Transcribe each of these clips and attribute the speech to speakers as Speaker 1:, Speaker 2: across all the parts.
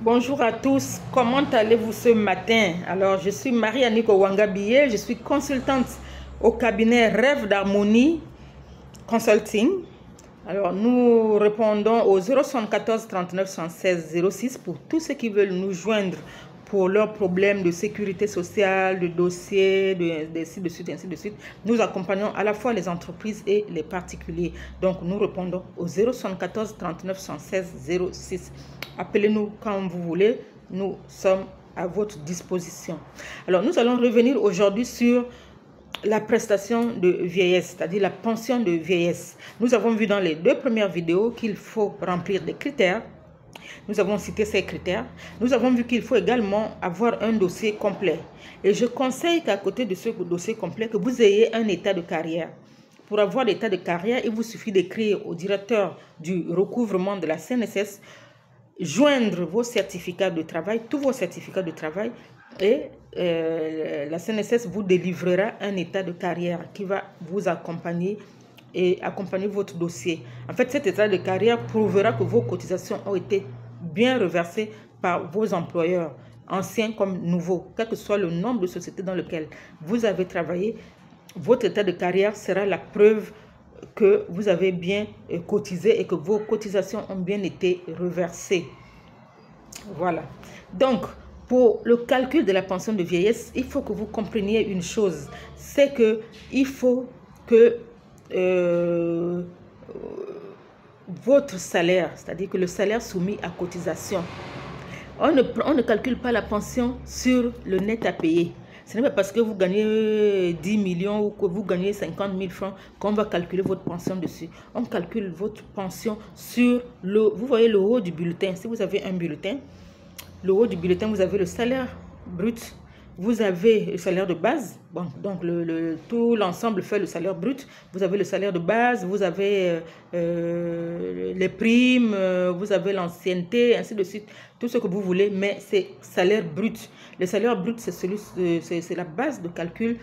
Speaker 1: Bonjour à tous, comment allez-vous ce matin? Alors, je suis Marie-Annick Owanga-Billet, je suis consultante au cabinet Rêve d'Harmonie Consulting. Alors, nous répondons au 074 39 116 06 pour tous ceux qui veulent nous joindre pour leurs problèmes de sécurité sociale, de dossiers, ainsi de suite, ainsi de suite. Nous accompagnons à la fois les entreprises et les particuliers. Donc, nous répondons au 074 39 116 06. Appelez-nous quand vous voulez, nous sommes à votre disposition. Alors, nous allons revenir aujourd'hui sur la prestation de vieillesse, c'est-à-dire la pension de vieillesse. Nous avons vu dans les deux premières vidéos qu'il faut remplir des critères. Nous avons cité ces critères. Nous avons vu qu'il faut également avoir un dossier complet. Et je conseille qu'à côté de ce dossier complet, que vous ayez un état de carrière. Pour avoir l'état de carrière, il vous suffit d'écrire au directeur du recouvrement de la CNSS, joindre vos certificats de travail, tous vos certificats de travail, et la CNSS vous délivrera un état de carrière qui va vous accompagner et accompagner votre dossier. En fait, cet état de carrière prouvera que vos cotisations ont été bien reversées par vos employeurs, anciens comme nouveaux, quel que soit le nombre de sociétés dans lesquelles vous avez travaillé. Votre état de carrière sera la preuve que vous avez bien cotisé et que vos cotisations ont bien été reversées. Voilà. Donc, pour le calcul de la pension de vieillesse, il faut que vous compreniez une chose, c'est que il faut que votre salaire, c'est-à-dire que le salaire soumis à cotisation, on ne calcule pas la pension sur le net à payer. Ce n'est pas parce que vous gagnez 10 millions ou que vous gagnez 50 000 francs qu'on va calculer votre pension dessus. On calcule votre pension sur vous voyez le haut du bulletin. Si vous avez un bulletin, le haut du bulletin, vous avez le salaire brut. Vous avez le salaire de base, bon, donc tout l'ensemble fait le salaire brut. Vous avez le salaire de base, vous avez les primes, vous avez l'ancienneté, ainsi de suite, tout ce que vous voulez, mais c'est salaire brut. Le salaire brut, c'est la base de calcul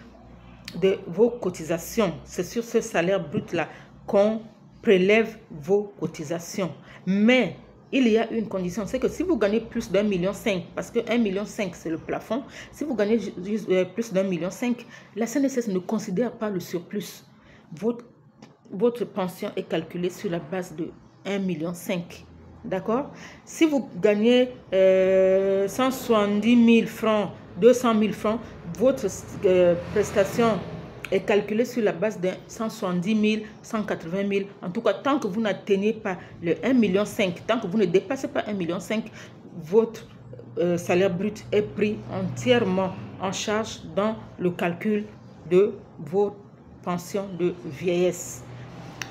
Speaker 1: de vos cotisations. C'est sur ce salaire brut-là qu'on prélève vos cotisations. Mais il y a une condition, c'est que si vous gagnez plus d'1,5 million, parce que 1,5 million c'est le plafond, si vous gagnez plus d'1,5 million, la CNSS ne considère pas le surplus. Votre pension est calculée sur la base de 1,5 million. D'accord? Si vous gagnez 170 000 francs, 200 000 francs, votre prestation est calculé sur la base de 170 000, 180 000. En tout cas, tant que vous n'atteignez pas le 1,5 million, tant que vous ne dépassez pas 1,5 million, votre salaire brut est pris entièrement en charge dans le calcul de vos pensions de vieillesse.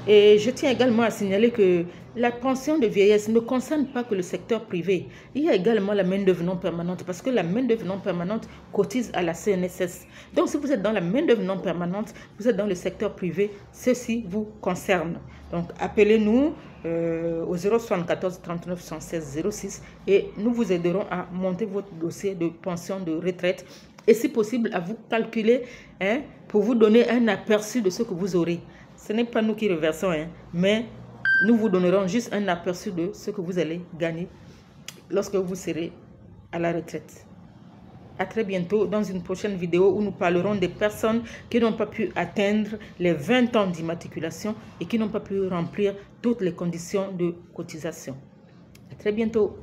Speaker 1: Et je tiens également à signaler que la pension de vieillesse ne concerne pas que le secteur privé. Il y a également la main-d'œuvre non permanente parce que la main-d'œuvre non permanente cotise à la CNSS. Donc, si vous êtes dans la main-d'œuvre non permanente, vous êtes dans le secteur privé, ceci vous concerne. Donc, appelez-nous au 074 39 116 06 et nous vous aiderons à monter votre dossier de pension de retraite et si possible à vous calculer pour vous donner un aperçu de ce que vous aurez. Ce n'est pas nous qui reversons, mais nous vous donnerons juste un aperçu de ce que vous allez gagner lorsque vous serez à la retraite. À très bientôt dans une prochaine vidéo où nous parlerons des personnes qui n'ont pas pu atteindre les 20 ans d'immatriculation et qui n'ont pas pu remplir toutes les conditions de cotisation. À très bientôt.